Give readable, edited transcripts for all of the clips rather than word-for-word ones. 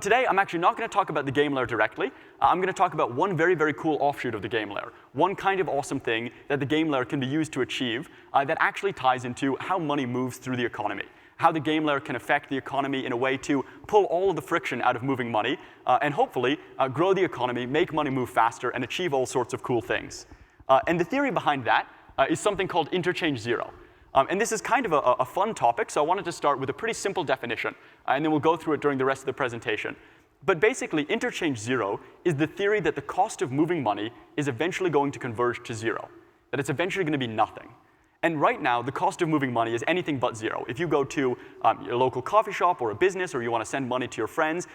today, I'm actually not going to talk about the game layer directly. I'm going to talk about one very, very cool offshoot of the game layer, one kind of awesome thing that the game layer can be used to achieve that actually ties into how money moves through the economy, how the game layer can affect the economy in a way to pull all of the friction out of moving money, and hopefully grow the economy, make money move faster, and achieve all sorts of cool things. And the theory behind that is something called Interchange Zero. And this is kind of a fun topic, so I wanted to start with a pretty simple definition, and then we'll go through it during the rest of the presentation. But basically, Interchange Zero is the theory that the cost of moving money is eventually going to converge to zero, that it's eventually going to be nothing. And right now, the cost of moving money is anything but zero. If you go to your local coffee shop or a business, or you want to send money to your friends,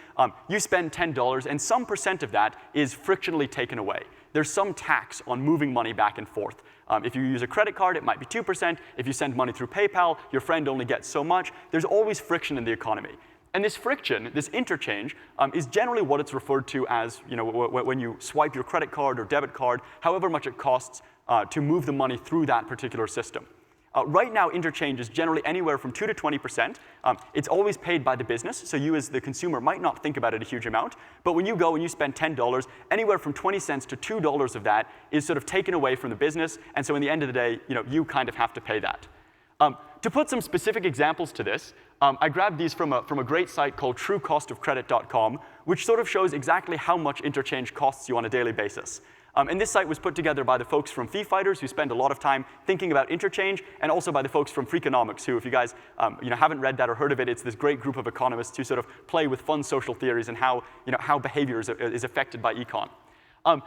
you spend $10, and some percent of that is frictionally taken away. There's some tax on moving money back and forth. If you use a credit card, it might be 2%. If you send money through PayPal, your friend only gets so much. There's always friction in the economy. And this friction, this interchange, is generally what it's referred to as, when you swipe your credit card or debit card, however much it costs to move the money through that particular system. Right now, interchange is generally anywhere from 2 to 20%. It's always paid by the business, so you as the consumer might not think about it a huge amount. But when you go and you spend $10, anywhere from 20 cents to $2 of that is sort of taken away from the business, and so in the end of the day, you kind of have to pay that. To put some specific examples to this, I grabbed these from a great site called truecostofcredit.com, which sort of shows exactly how much interchange costs you on a daily basis. And this site was put together by the folks from Fee Fighters, who spend a lot of time thinking about interchange, and also by the folks from Freakonomics, who, if you guys haven't read that or heard of it, it's this great group of economists who sort of play with fun social theories and how behavior is affected by econ.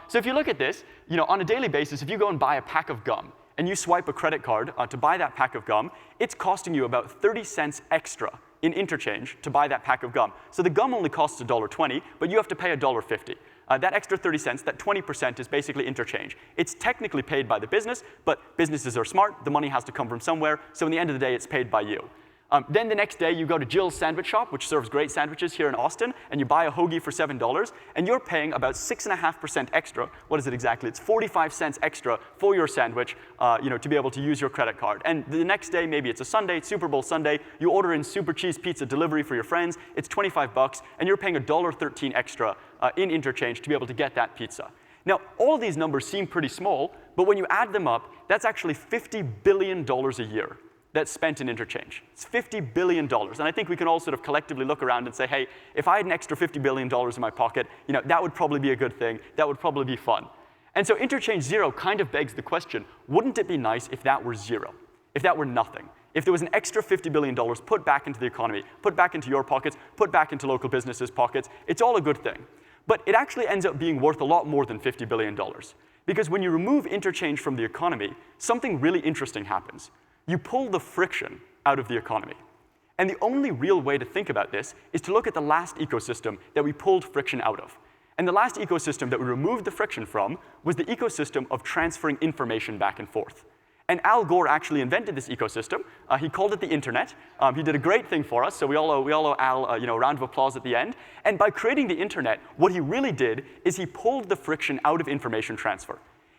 So if you look at this, on a daily basis, if you go and buy a pack of gum, and you swipe a credit card to buy that pack of gum, it's costing you about 30 cents extra in interchange to buy that pack of gum. So the gum only costs $1.20, but you have to pay $1.50. That extra 30 cents, that 20% is basically interchange. It's technically paid by the business, but businesses are smart. The money has to come from somewhere, so in the end of the day, it's paid by you. Then the next day, you go to Jill's Sandwich Shop, which serves great sandwiches here in Austin, and you buy a hoagie for $7, and you're paying about 6.5% extra. What is it exactly? It's 45 cents extra for your sandwich, to be able to use your credit card. And the next day, maybe it's a Sunday, it's Super Bowl Sunday, you order in Super Cheese Pizza delivery for your friends, it's 25 bucks, and you're paying $1.13 extra in interchange to be able to get that pizza. Now, all of these numbers seem pretty small, but when you add them up, that's actually $50 billion a year that's spent in interchange. It's $50 billion. And I think we can all sort of collectively look around and say, hey, if I had an extra $50 billion in my pocket, that would probably be a good thing. That would probably be fun. And so interchange zero kind of begs the question, wouldn't it be nice if that were zero, if that were nothing? If there was an extra $50 billion put back into the economy, put back into your pockets, put back into local businesses' pockets, it's all a good thing. But it actually ends up being worth a lot more than $50 billion. Because when you remove interchange from the economy, something really interesting happens. You pull the friction out of the economy. And the only real way to think about this is to look at the last ecosystem that we pulled friction out of. And the last ecosystem that we removed the friction from was the ecosystem of transferring information back and forth. And Al Gore actually invented this ecosystem. He called it the internet. He did a great thing for us, so we all owe Al a round of applause at the end. And by creating the internet, what he really did is he pulled the friction out of information transfer.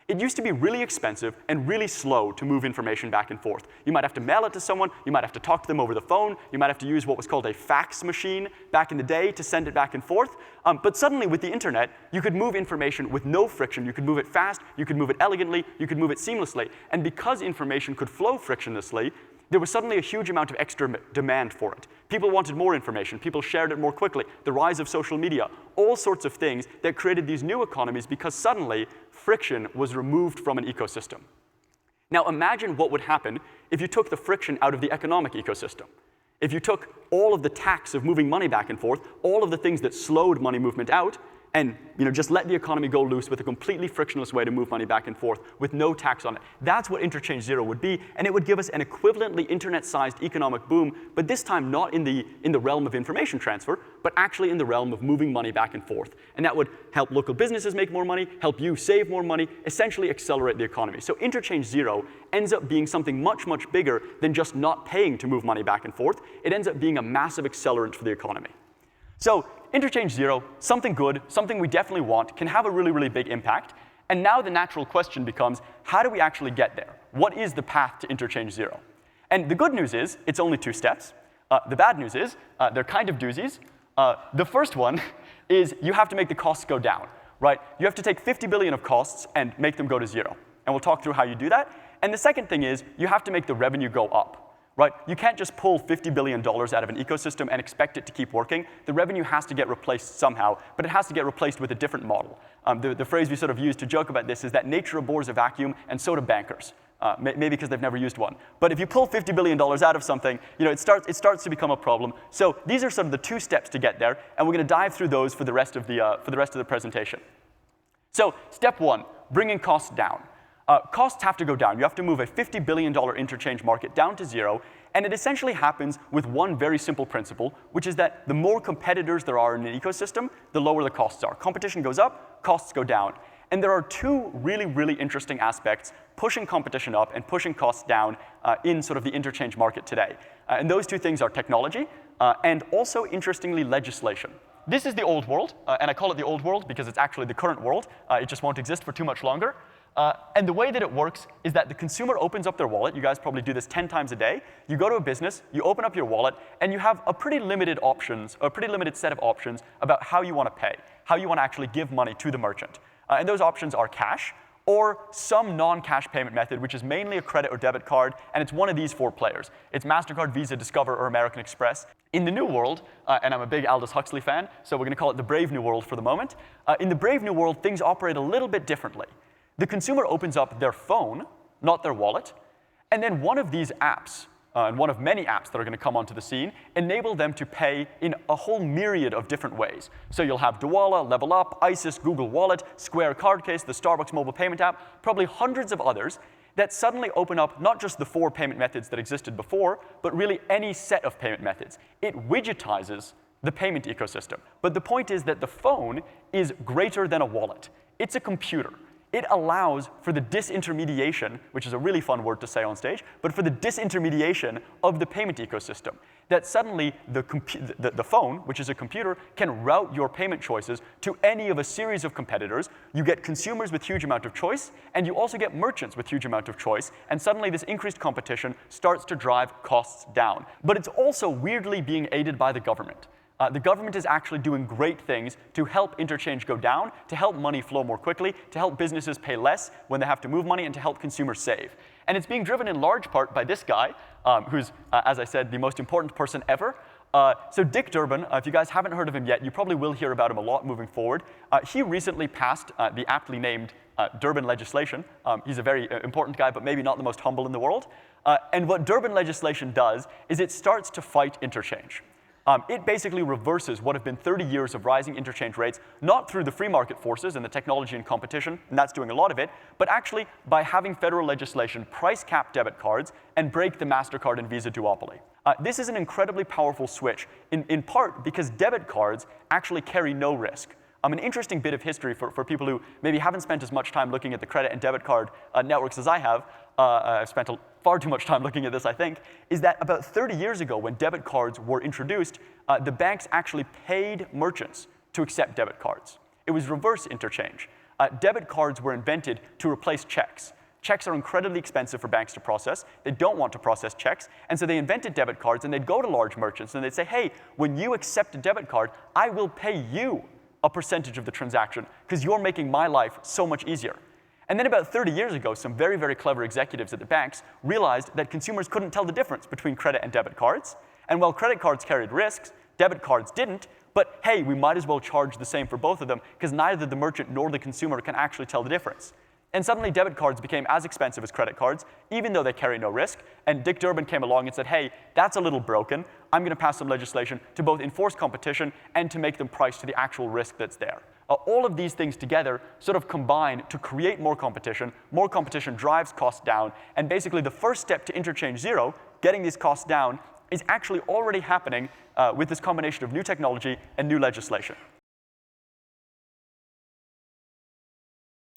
It used to be really expensive and really slow to move information back and forth. You might have to mail it to someone, you might have to talk to them over the phone, you might have to use what was called a fax machine back in the day to send it back and forth. But suddenly with the internet, you could move information with no friction. You could move it fast, you could move it elegantly, you could move it seamlessly. And because information could flow frictionlessly, there was suddenly a huge amount of extra demand for it. People wanted more information. People shared it more quickly. The rise of social media, all sorts of things that created these new economies because suddenly friction was removed from an ecosystem. Now imagine what would happen if you took the friction out of the economic ecosystem. If you took all of the tax of moving money back and forth, all of the things that slowed money movement out, and just let the economy go loose with a completely frictionless way to move money back and forth with no tax on it. That's what Interchange Zero would be, and it would give us an equivalently internet-sized economic boom, but this time not in the realm of information transfer, but actually in the realm of moving money back and forth. And that would help local businesses make more money, help you save more money, essentially accelerate the economy. So Interchange Zero ends up being something much, much bigger than just not paying to move money back and forth. It ends up being a massive accelerant for the economy. So Interchange Zero, something good, something we definitely want, can have a really, really big impact. And now the natural question becomes, how do we actually get there? What is the path to Interchange Zero? And the good news is, it's only 2 steps. The bad news is, they're kind of doozies. The first one is you have to make the costs go down, right? You have to take 50 billion of costs and make them go to 0. And we'll talk through how you do that. And the second thing is you have to make the revenue go up, right? You can't just pull $50 billion out of an ecosystem and expect it to keep working. The revenue has to get replaced somehow, but it has to get replaced with a different model. The phrase we sort of use to joke about this is that nature abhors a vacuum, and so do bankers. Maybe because they've never used one. But if you pull $50 billion out of something, it starts to become a problem. So these are sort of the 2 steps to get there, and we're going to dive through those for the rest of the presentation. So step 1, bringing costs down. Costs have to go down. You have to move a $50 billion interchange market down to 0, and it essentially happens with one very simple principle, which is that the more competitors there are in an ecosystem, the lower the costs are. Competition goes up, costs go down. And there are 2 really, really interesting aspects pushing competition up and pushing costs down in sort of the interchange market today. And those 2 things are technology and also, interestingly, legislation. This is the old world, and I call it the old world because it's actually the current world. It just won't exist for too much longer. And the way that it works is that the consumer opens up their wallet. You guys probably do this 10 times a day. You go to a business, you open up your wallet, and you have a pretty limited set of options about how you want to pay, how you want to actually give money to the merchant. And those options are cash or some non-cash payment method, which is mainly a credit or debit card, and it's one of these 4 players. It's MasterCard, Visa, Discover, or American Express. In the new world, and I'm a big Aldous Huxley fan, so we're going to call it the Brave New World for the moment. In the Brave New World, things operate a little bit differently. The consumer opens up their phone, not their wallet, and then one of these apps, and one of many apps that are going to come onto the scene, enable them to pay in a whole myriad of different ways. So you'll have Dwolla, LevelUp, ISIS, Google Wallet, Square Card Case, the Starbucks mobile payment app, probably hundreds of others that suddenly open up not just the 4 payment methods that existed before, but really any set of payment methods. It widgetizes the payment ecosystem. But the point is that the phone is greater than a wallet. It's a computer. It allows for the disintermediation, which is a really fun word to say on stage, but for the disintermediation of the payment ecosystem. That suddenly the phone, which is a computer, can route your payment choices to any of a series of competitors. You get consumers with huge amount of choice, and you also get merchants with huge amount of choice, and suddenly this increased competition starts to drive costs down. But it's also weirdly being aided by the government. The government is actually doing great things to help interchange go down, to help money flow more quickly, to help businesses pay less when they have to move money, and to help consumers save. And it's being driven in large part by this guy, who's, as I said, the most important person ever. So Dick Durbin, if you guys haven't heard of him yet, you probably will hear about him a lot moving forward. He recently passed the aptly named Durbin legislation. He's a very important guy, but maybe not the most humble in the world. And what Durbin legislation does is it starts to fight interchange. It basically reverses what have been 30 years of rising interchange rates, not through the free market forces and the technology and competition, and that's doing a lot of it, but actually by having federal legislation price cap debit cards and break the MasterCard and Visa duopoly. This is an incredibly powerful switch, in part because debit cards actually carry no risk. An interesting bit of history for people who maybe haven't spent as much time looking at the credit and debit card networks as I have. I've spent far too much time looking at this, I think, is that about 30 years ago when debit cards were introduced, the banks actually paid merchants to accept debit cards. It was reverse interchange. Debit cards were invented to replace checks. Checks are incredibly expensive for banks to process. They don't want to process checks, and so they invented debit cards, and they'd go to large merchants, and they'd say, hey, when you accept a debit card, I will pay you a percentage of the transaction, because you're making my life so much easier. And then about 30 years ago, some very, very clever executives at the banks realized that consumers couldn't tell the difference between credit and debit cards. And while credit cards carried risks, debit cards didn't. But hey, we might as well charge the same for both of them, because neither the merchant nor the consumer can actually tell the difference. And suddenly debit cards became as expensive as credit cards, even though they carry no risk. And Dick Durbin came along and said, hey, that's a little broken. I'm going to pass some legislation to both enforce competition and to make them priced to the actual risk that's there. All of these things together sort of combine to create more competition. More competition drives costs down. And basically the first step to interchange zero, getting these costs down, is actually already happening with this combination of new technology and new legislation.